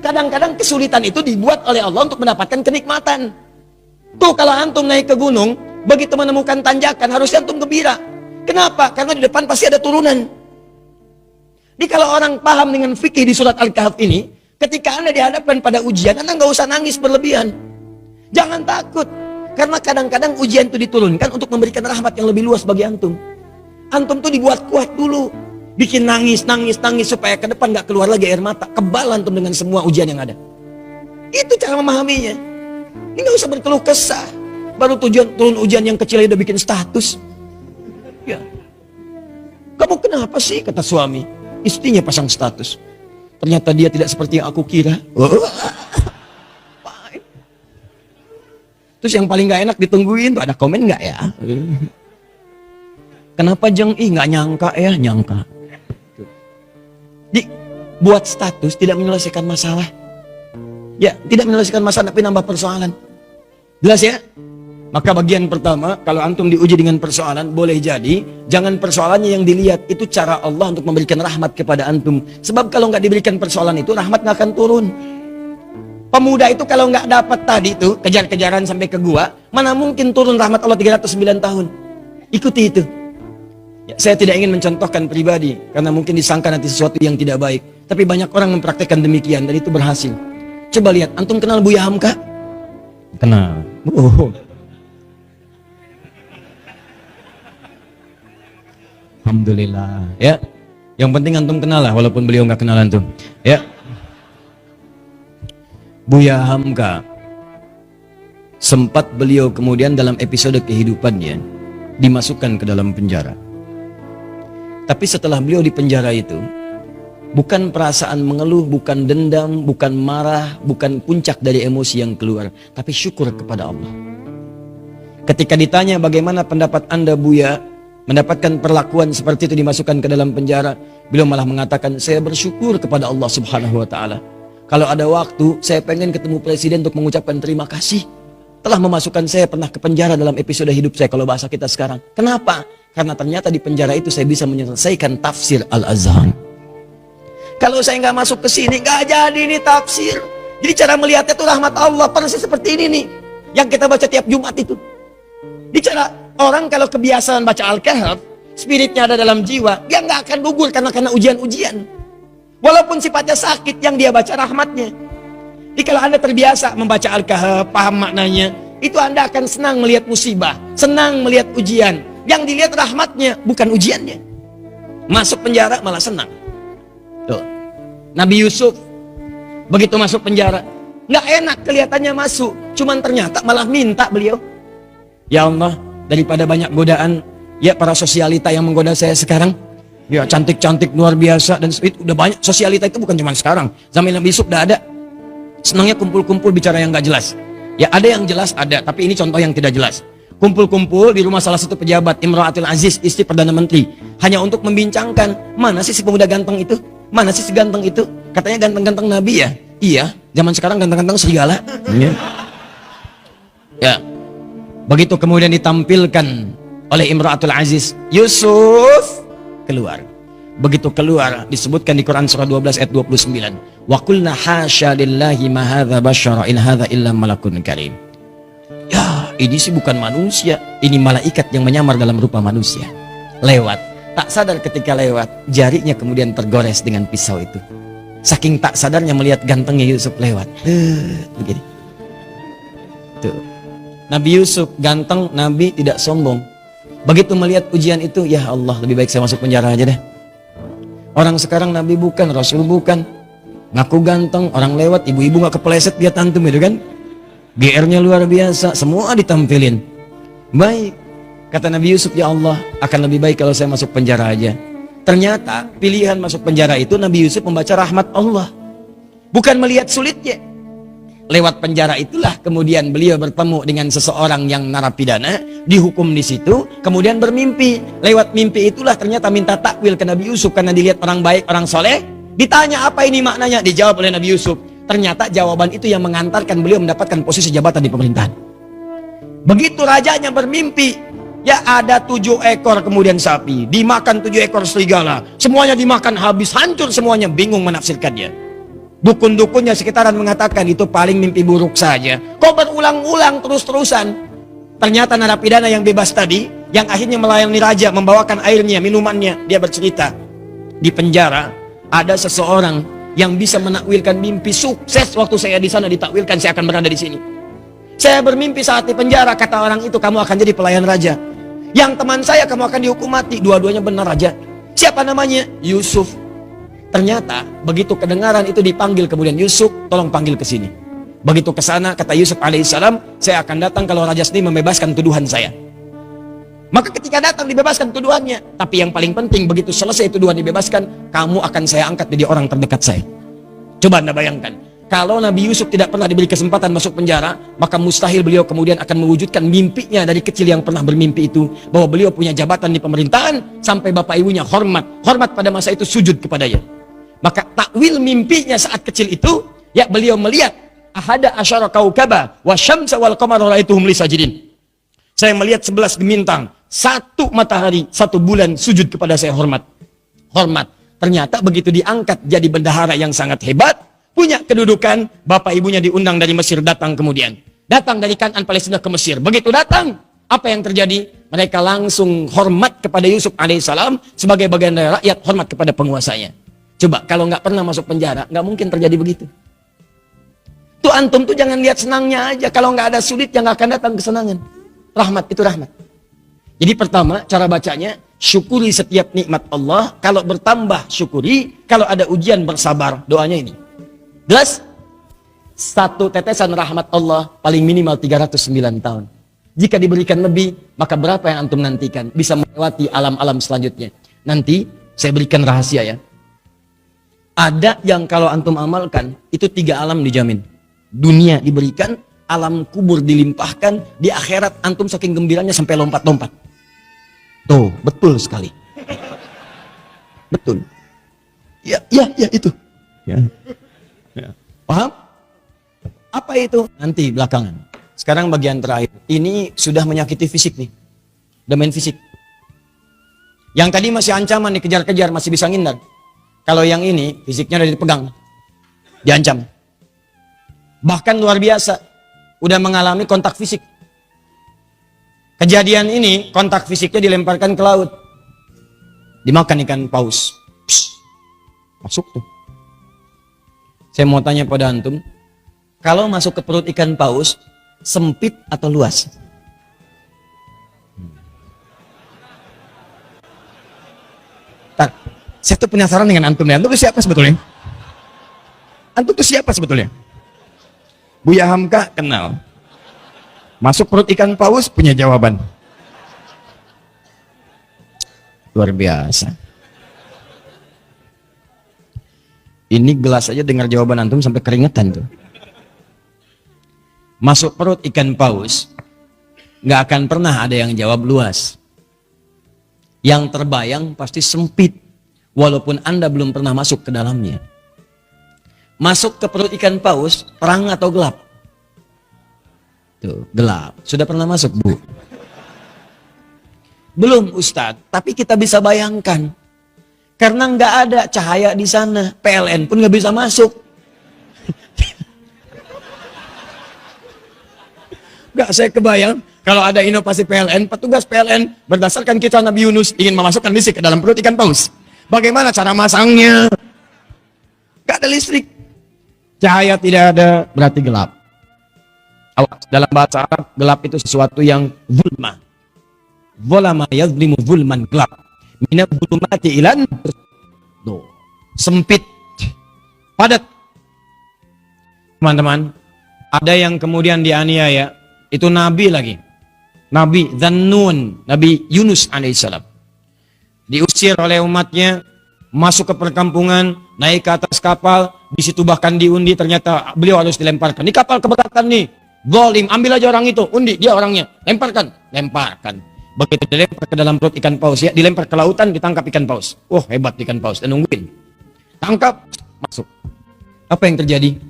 Kadang-kadang kesulitan itu dibuat oleh Allah untuk mendapatkan kenikmatan. Tuh kalau antum naik ke gunung, begitu menemukan tanjakan, harusnya antum gembira. Kenapa? Karena di depan pasti ada turunan. Jadi kalau orang paham dengan fikih di surat Al-Kahf ini, ketika Anda dihadapkan pada ujian, Anda nggak usah nangis berlebihan. Jangan takut. Karena kadang-kadang ujian itu diturunkan untuk memberikan rahmat yang lebih luas bagi antum. Antum tuh dibuat kuat dulu. Bikin nangis supaya ke depan nggak keluar lagi air mata. Kebal antum dengan semua ujian yang ada. Itu cara memahaminya. Ini nggak usah berkeluh kesah. Baru turun ujian yang kecil udah bikin status. Ya. Kamu kenapa sih, kata suami. Istrinya pasang status. Ternyata dia tidak seperti yang aku kira. Terus yang paling nggak enak ditungguin tuh ada komen nggak ya? Kenapa Jeng? Nggak nyangka ya, nyangka. Buat status tidak menyelesaikan masalah. Ya, tidak menyelesaikan masalah tapi nambah persoalan. Jelas ya? Maka bagian pertama, kalau antum diuji dengan persoalan, boleh jadi jangan persoalannya yang dilihat, itu cara Allah untuk memberikan rahmat kepada antum. Sebab kalau nggak diberikan persoalan itu, rahmat nggak akan turun. Pemuda itu kalau nggak dapat tadi itu, kejar-kejaran sampai ke gua, mana mungkin turun rahmat Allah 309 tahun. Ikuti itu. Ya, saya tidak ingin mencontohkan pribadi, karena mungkin disangka nanti sesuatu yang tidak baik. Tapi banyak orang mempraktekkan demikian, dan itu berhasil. Coba lihat, antum kenal Buya Hamka? Kenal. Oh. Alhamdulillah. Ya, yang penting antum kenal lah, walaupun beliau nggak kenal antum. Ya, Buya Hamka, sempat beliau kemudian dalam episode kehidupannya dimasukkan ke dalam penjara. Tapi setelah beliau di penjara itu, bukan perasaan mengeluh, bukan dendam, bukan marah, bukan puncak dari emosi yang keluar, tapi syukur kepada Allah. Ketika ditanya bagaimana pendapat Anda Buya mendapatkan perlakuan seperti itu dimasukkan ke dalam penjara, beliau malah mengatakan, saya bersyukur kepada Allah Subhanahu wa Ta'ala. Kalau ada waktu, saya pengen ketemu presiden untuk mengucapkan terima kasih telah memasukkan saya pernah ke penjara dalam episode hidup saya, kalau bahasa kita sekarang. Kenapa? Karena ternyata di penjara itu saya bisa menyelesaikan tafsir Al-Azhar. Kalau saya nggak masuk ke sini, nggak jadi ini tafsir. Jadi cara melihatnya itu rahmat Allah, persis seperti ini nih, yang kita baca tiap Jumat itu. Bicara orang kalau kebiasaan baca Al-Kahf, spiritnya ada dalam jiwa, dia nggak akan gugur karena ujian-ujian. Walaupun sifatnya sakit, yang dia baca rahmatnya. Jadi kalau Anda terbiasa membaca Al-Kahf, paham maknanya, itu Anda akan senang melihat musibah, senang melihat ujian. Yang dilihat rahmatnya, bukan ujiannya. Masuk penjara malah senang. Tuh. Nabi Yusuf begitu masuk penjara, nggak enak kelihatannya masuk, cuman ternyata malah minta beliau, ya Allah, daripada banyak godaan, ya para sosialita yang menggoda saya sekarang, ya cantik-cantik luar biasa, dan itu udah banyak. Sosialita itu bukan cuma sekarang, zaman Nabi Yusuf udah ada. Senangnya kumpul-kumpul bicara yang nggak jelas. Ya ada yang jelas ada, tapi ini contoh yang tidak jelas. Kumpul-kumpul di rumah salah satu pejabat, Imra'atul Aziz, istri Perdana Menteri, hanya untuk membincangkan, mana sih si pemuda ganteng itu? Mana sih si ganteng itu? Katanya ganteng-ganteng Nabi ya? Iya, zaman sekarang ganteng-ganteng serigala. Ya, begitu kemudian ditampilkan oleh Imra'atul Aziz, Yusuf keluar. Begitu keluar, disebutkan di Quran surah 12 ayat 29, wa qulna hasya lillahi ma hadza basyara in hadza illa malakun karim. Ya, ini sih bukan manusia, ini malaikat yang menyamar dalam rupa manusia. Lewat, tak sadar ketika lewat, jarinya kemudian tergores dengan pisau itu. Saking tak sadarnya melihat gantengnya Yusuf lewat. Begini. Tuh. Nabi Yusuf ganteng, Nabi tidak sombong. Begitu melihat ujian itu, ya Allah, lebih baik saya masuk penjara aja deh. Orang sekarang Nabi bukan, Rasul bukan, ngaku ganteng, orang lewat, ibu-ibu gak kepleset dia tantum itu kan. GR-nya luar biasa, semua ditampilin. Baik, kata Nabi Yusuf, ya Allah, akan lebih baik kalau saya masuk penjara aja. Ternyata pilihan masuk penjara itu Nabi Yusuf membaca rahmat Allah, bukan melihat sulitnya. Lewat penjara itulah kemudian beliau bertemu dengan seseorang yang narapidana, dihukum di situ, kemudian bermimpi. Lewat mimpi itulah ternyata minta takwil ke Nabi Yusuf karena dilihat orang baik, orang soleh. Ditanya apa ini maknanya, dijawab oleh Nabi Yusuf. Ternyata jawaban itu yang mengantarkan beliau mendapatkan posisi jabatan di pemerintahan. Begitu rajanya bermimpi, ya ada 7 ekor kemudian sapi, dimakan 7 ekor serigala, semuanya dimakan habis, hancur semuanya, bingung menafsirkannya. Dukun-dukunnya sekitaran mengatakan itu paling mimpi buruk saja. Kok berulang-ulang terus-terusan? Ternyata narapidana yang bebas tadi, yang akhirnya melayani raja, membawakan airnya, minumannya, dia bercerita, di penjara ada seseorang yang bisa menakwilkan mimpi sukses. Waktu saya di sana ditakwilkan saya akan berada di sini. Saya bermimpi saat di penjara, kata orang itu, kamu akan jadi pelayan raja. Yang teman saya, kamu akan dihukum mati. Dua-duanya benar raja. Siapa namanya? Yusuf. Ternyata begitu kedengaran itu dipanggil, kemudian Yusuf, tolong panggil ke sini. Begitu ke sana, kata Yusuf alaihissalam, saya akan datang kalau raja sendiri membebaskan tuduhan saya. Maka ketika datang dibebaskan tuduhannya. Tapi yang paling penting, begitu selesai tuduhan dibebaskan, kamu akan saya angkat jadi orang terdekat saya. Coba Anda bayangkan, kalau Nabi Yusuf tidak pernah diberi kesempatan masuk penjara, maka mustahil beliau kemudian akan mewujudkan mimpinya dari kecil yang pernah bermimpi itu, bahwa beliau punya jabatan di pemerintahan, sampai bapak ibunya hormat pada masa itu sujud kepadanya. Maka takwil mimpinya saat kecil itu, ya beliau melihat ahada asyara kaukaba wa syamsa wal qamara raituhum li sajidin. Saya melihat 11 bintang, 1 matahari, 1 bulan sujud kepada saya, hormat. Ternyata begitu diangkat jadi bendahara yang sangat hebat, punya kedudukan, bapak ibunya diundang dari Mesir, datang kemudian. Datang dari Kanaan Palestina ke Mesir. Begitu datang, apa yang terjadi? Mereka langsung hormat kepada Yusuf alaihissalam sebagai bagian dari rakyat, hormat kepada penguasanya. Coba, kalau nggak pernah masuk penjara, nggak mungkin terjadi begitu. Tuh antum tuh jangan lihat senangnya aja. Kalau nggak ada sulit, yang nggak akan datang kesenangan. Rahmat itu rahmat. Jadi pertama, cara bacanya, syukuri setiap nikmat Allah. Kalau bertambah, syukuri. Kalau ada ujian, bersabar. Doanya ini. Jelas? 1 tetesan rahmat Allah paling minimal 309 tahun. Jika diberikan lebih, maka berapa yang antum nantikan? Bisa melewati alam-alam selanjutnya. Nanti saya berikan rahasia ya. Ada yang kalau antum amalkan, itu 3 alam dijamin. Dunia diberikan, alam kubur dilimpahkan, di akhirat antum saking gembiranya sampai lompat-lompat. Tuh, betul sekali. Betul. Ya itu. Ya. Paham? Apa itu? Nanti belakangan. Sekarang bagian terakhir. Ini sudah menyakiti fisik nih. Udah main fisik. Yang tadi masih ancaman, dikejar-kejar, masih bisa ngindar. Kalau yang ini, fisiknya udah dipegang. Diancam. Bahkan luar biasa. Udah mengalami kontak fisik. Kejadian ini, kontak fisiknya dilemparkan ke laut. Dimakan ikan paus. Psst. Masuk tuh. Saya mau tanya pada antum, kalau masuk ke perut ikan paus, sempit atau luas? Tak, saya tuh penasaran dengan antum. Antum itu siapa sebetulnya? Antum itu siapa sebetulnya? Buya Hamka kenal. Masuk perut ikan paus punya jawaban. Luar biasa. Ini gelas aja dengar jawaban antum sampai keringetan tuh. Masuk perut ikan paus, nggak akan pernah ada yang jawab luas. Yang terbayang pasti sempit, walaupun Anda belum pernah masuk ke dalamnya. Masuk ke perut ikan paus, terang atau gelap? Tuh, gelap. Sudah pernah masuk, Bu? Belum, Ustadz. Tapi kita bisa bayangkan. Karena nggak ada cahaya di sana, PLN pun nggak bisa masuk. Nggak, saya kebayang kalau ada inovasi PLN, petugas PLN berdasarkan kisah Nabi Yunus ingin memasukkan listrik ke dalam perut ikan paus. Bagaimana cara masangnya? Nggak ada listrik, cahaya tidak ada, berarti gelap. Dalam bahasa Arab, gelap itu sesuatu yang zulma. Zulama yazlimu zulman, gelap. Minat zulumati ilan, sempit, padat. Teman-teman, ada yang kemudian dianiaya, itu nabi lagi. Nabi Dzannun, Nabi Yunus alaihissalam. Diusir oleh umatnya, masuk ke perkampungan, naik ke atas kapal, di situ bahkan diundi, ternyata beliau harus dilemparkan. Ini kapal keberatan nih, zalim, ambil aja orang itu, undi, dia orangnya, lemparkan. Begitu dilempar ke dalam perut ikan paus, ya dilempar ke lautan, ditangkap ikan paus. Wah, hebat ikan paus, dan nungguin. Tangkap, masuk. Apa yang terjadi?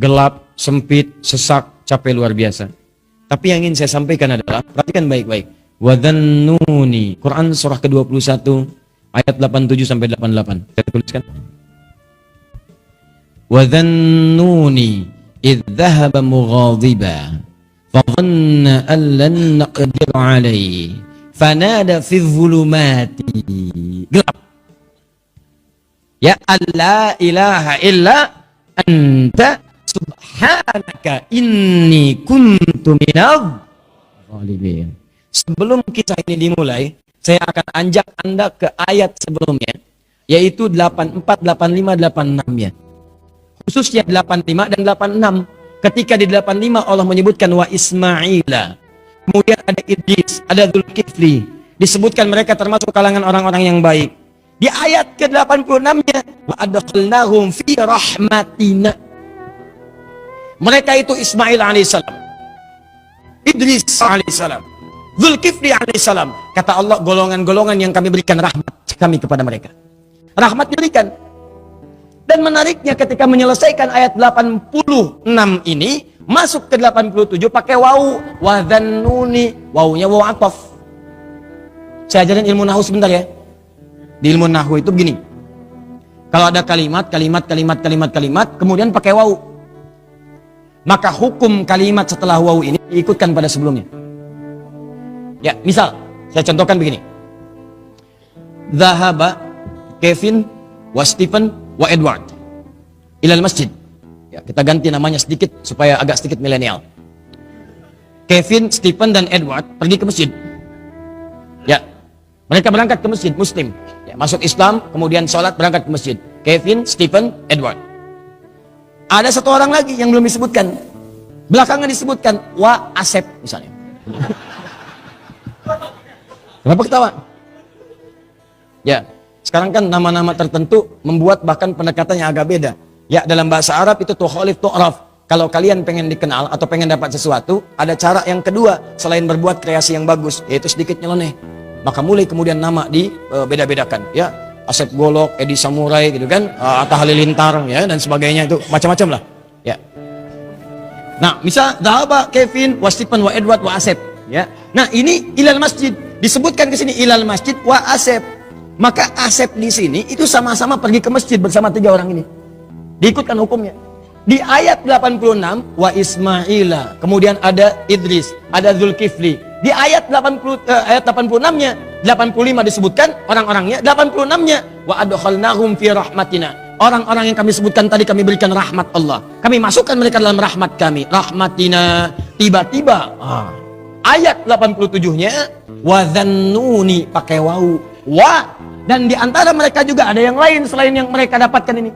Gelap, sempit, sesak, capek luar biasa. Tapi yang ingin saya sampaikan adalah, perhatikan baik-baik. Wadhannuni, Quran surah ke-21, ayat 87 sampai 88. Saya tuliskan. wa dhannuni idh dhahaba mughadiba fa dhanna an lan naqdir alaihi fanada fi dhulumati, gelap, ya alla ilaha illa anta subhanaka inni kuntu minadh dhalimin. Sebelum kisah ini dimulai, saya akan ajak Anda ke ayat sebelumnya, yaitu 84, 85, 86 ya. Khususnya 85 dan 86. Ketika di 85 Allah menyebutkan wa Ismaila, kemudian ada Idris, ada Dzulkifli, disebutkan mereka termasuk kalangan orang-orang yang baik. Di ayat ke-86-nya wa adkhalnahum fi rahmatina. Mereka itu Ismail alaihissalam, Idris alaihissalam, Dzulkifli alaihissalam. Kata Allah, golongan-golongan yang kami berikan rahmat kami kepada mereka. Rahmat diberikan. Dan menariknya ketika menyelesaikan ayat 86 ini, masuk ke 87 pakai wawu, wa dhannuni, wawunya wawu ataf. Saya ajarin ilmu nahwu sebentar ya. Di ilmu nahwu itu begini. Kalau ada kalimat, kemudian pakai wawu, maka hukum kalimat setelah wawu ini diikutkan pada sebelumnya. Ya, misal, saya contohkan begini. Zahaba Kevin wa Stephen wa Edward ilal masjid. Ya, kita ganti namanya sedikit supaya agak sedikit milenial. Kevin, Stephen, dan Edward pergi ke masjid. Ya, mereka berangkat ke masjid Muslim. Ya, masuk Islam, kemudian sholat, berangkat ke masjid. Kevin, Stephen, Edward. Ada satu orang lagi yang belum disebutkan. Belakangan disebutkan wa Asep misalnya. Kenapa ketawa? Ya, sekarang kan nama-nama tertentu membuat bahkan pendekatannya agak beda. Ya, dalam bahasa Arab itu tukhalif tu'raf. Kalau kalian pengen dikenal atau pengen dapat sesuatu, ada cara yang kedua selain berbuat kreasi yang bagus, yaitu sedikit nyeleneh. Maka mulai kemudian nama dibeda-bedakan. Ya, Asep Golok, Edi Samurai gitu kan, Atta Halilintar ya dan sebagainya, itu macam-macam lah. Ya. Nah, misal Dhahaba Kevin wa Stephen wa Edward wa Asep, ya. Nah, ini ilal masjid, disebutkan ke sini ilal masjid wa Asep. Maka Asep di sini itu sama-sama pergi ke masjid bersama 3 orang ini. Diikutkan hukumnya. Di ayat 86 wa Ismaila, kemudian ada Idris, ada Dzulkifli. Di ayat 86-nya, 85 disebutkan orang-orangnya, 86-nya wa adkhalnahum fi rahmatina. Orang-orang yang kami sebutkan tadi kami berikan rahmat Allah. Kami masukkan mereka dalam rahmat kami. Rahmatina, tiba-tiba ayat 87-nya wa dhannuni pakai wawu. Wa, dan di antara mereka juga ada yang lain selain yang mereka dapatkan ini.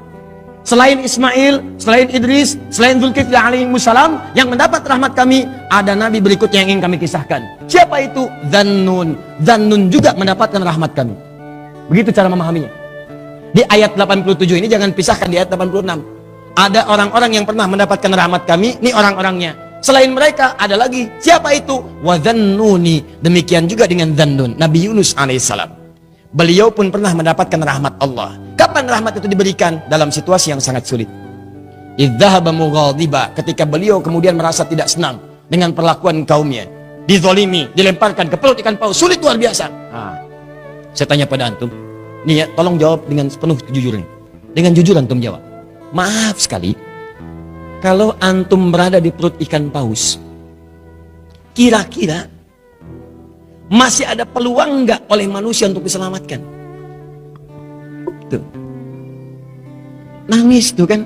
Selain Ismail, selain Idris, selain Dzulkifli alaihissalam yang mendapat rahmat kami, ada nabi berikutnya yang ingin kami kisahkan. Siapa itu? Dhannun. Dhannun juga mendapatkan rahmat kami. Begitu cara memahaminya. Di ayat 87 ini jangan pisahkan di ayat 86. Ada orang-orang yang pernah mendapatkan rahmat kami, ini orang-orangnya. Selain mereka ada lagi. Siapa itu? Wa dhannuni. Demikian juga dengan Dhannun, Nabi Yunus alaihissalam. Beliau pun pernah mendapatkan rahmat Allah. Kapan rahmat itu diberikan? Dalam situasi yang sangat sulit. Idzahaba mughadiba, ketika beliau kemudian merasa tidak senang dengan perlakuan kaumnya, dizolimi, dilemparkan ke perut ikan paus, sulit luar biasa. Saya tanya pada antum, nih ya, tolong jawab dengan penuh kejujuran. Dengan jujur antum jawab. Maaf sekali, kalau antum berada di perut ikan paus, kira-kira masih ada peluang nggak oleh manusia untuk diselamatkan? Tuh. Nangis tuh kan,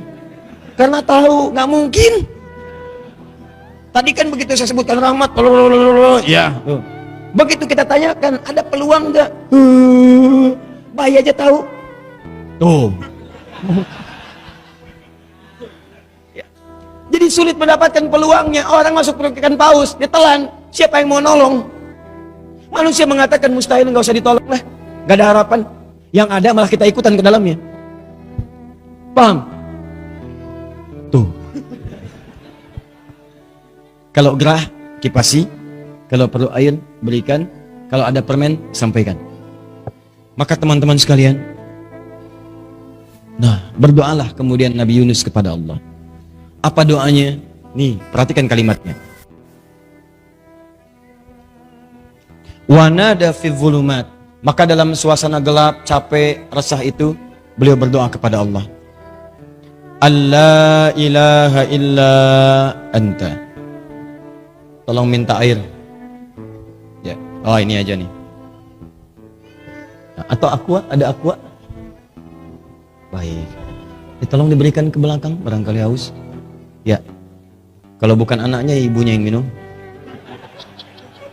karena tahu nggak mungkin. Tadi kan begitu saya sebutkan rahmat, ya. Tuh. Begitu kita tanyakan ada peluang nggak? Bayi aja tahu. Tuh. Ya. Jadi sulit mendapatkan peluangnya. Orang masuk perut ikan paus, ditelan. Siapa yang mau nolong? Manusia mengatakan mustahil, nggak usah ditolong lah, nggak ada harapan. Yang ada malah kita ikutan ke dalamnya. Paham? Tuh. Kalau gerah, kipasi. Kalau perlu air, berikan. Kalau ada permen, sampaikan. Maka teman-teman sekalian, nah, berdoalah kemudian Nabi Yunus kepada Allah. Apa doanya? Nih, perhatikan kalimatnya. Wanada fi dhulumat, maka dalam suasana gelap, capek, resah itu beliau berdoa kepada Allah. alla ilaha illa anta. Tolong minta air. Ya. Oh, ini aja nih. Atau aqua, ada aqua? Baik. Tolong diberikan ke belakang, barangkali haus. Ya. Kalau bukan anaknya, ibunya yang minum.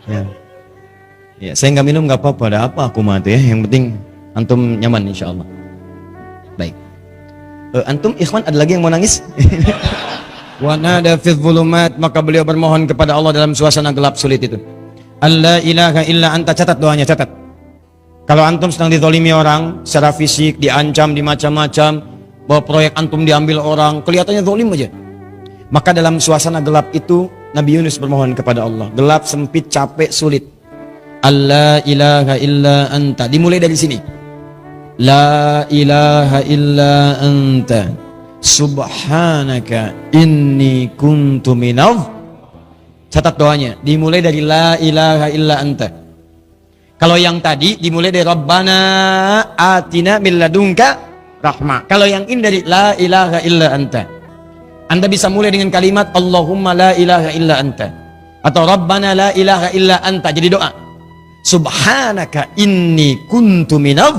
Ya. Ya, saya nggak minum nggak apa-apa, ada apa aku mati ya. Yang penting antum nyaman insya Allah. Baik. Antum ikhwan ada lagi yang mau nangis? Wa nada fi dhulumat, maka beliau bermohon kepada Allah dalam suasana gelap sulit itu. Alla ilaha illa anta, catat doanya, catat. Kalau antum sedang dizalimi orang secara fisik, diancam, dimacam-macam, bahwa proyek antum diambil orang, kelihatannya zalim aja. Maka dalam suasana gelap itu Nabi Yunus bermohon kepada Allah. Gelap, sempit, capek, sulit. Alla ilaha illa anta. Dimulai dari sini. La ilaha illa anta subhanaka inni kuntu minadh. Catat doanya. Dimulai dari la ilaha illa anta. Kalau yang tadi dimulai dari Rabbana atina min ladunka rahmah. Kalau yang ini dari la ilaha illa anta. Anda bisa mulai dengan kalimat Allahumma la ilaha illa anta, atau Rabbana la ilaha illa anta. Jadi doa subhanaka inni kuntu minadh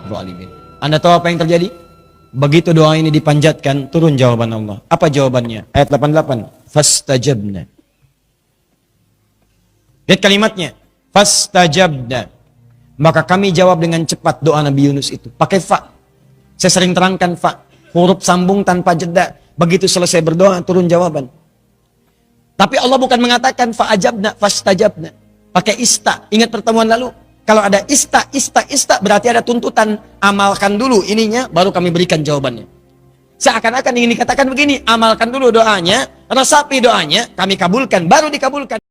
zalimin. Anda tahu apa yang terjadi? Begitu doa ini dipanjatkan, turun jawaban Allah. Apa jawabannya? Ayat 88. Fastajabna. Lihat kalimatnya. Fastajabna. Maka kami jawab dengan cepat doa Nabi Yunus itu. Pakai fa. Saya sering terangkan fa. Huruf sambung tanpa jeda. Begitu selesai berdoa, turun jawaban. Tapi Allah bukan mengatakan fa'ajabna, fastajabna. Pakai ista. Ingat pertemuan lalu? Kalau ada ista, berarti ada tuntutan. Amalkan dulu ininya, baru kami berikan jawabannya. Seakan-akan ingin dikatakan begini, amalkan dulu doanya, resapi doanya, kami kabulkan, baru dikabulkan.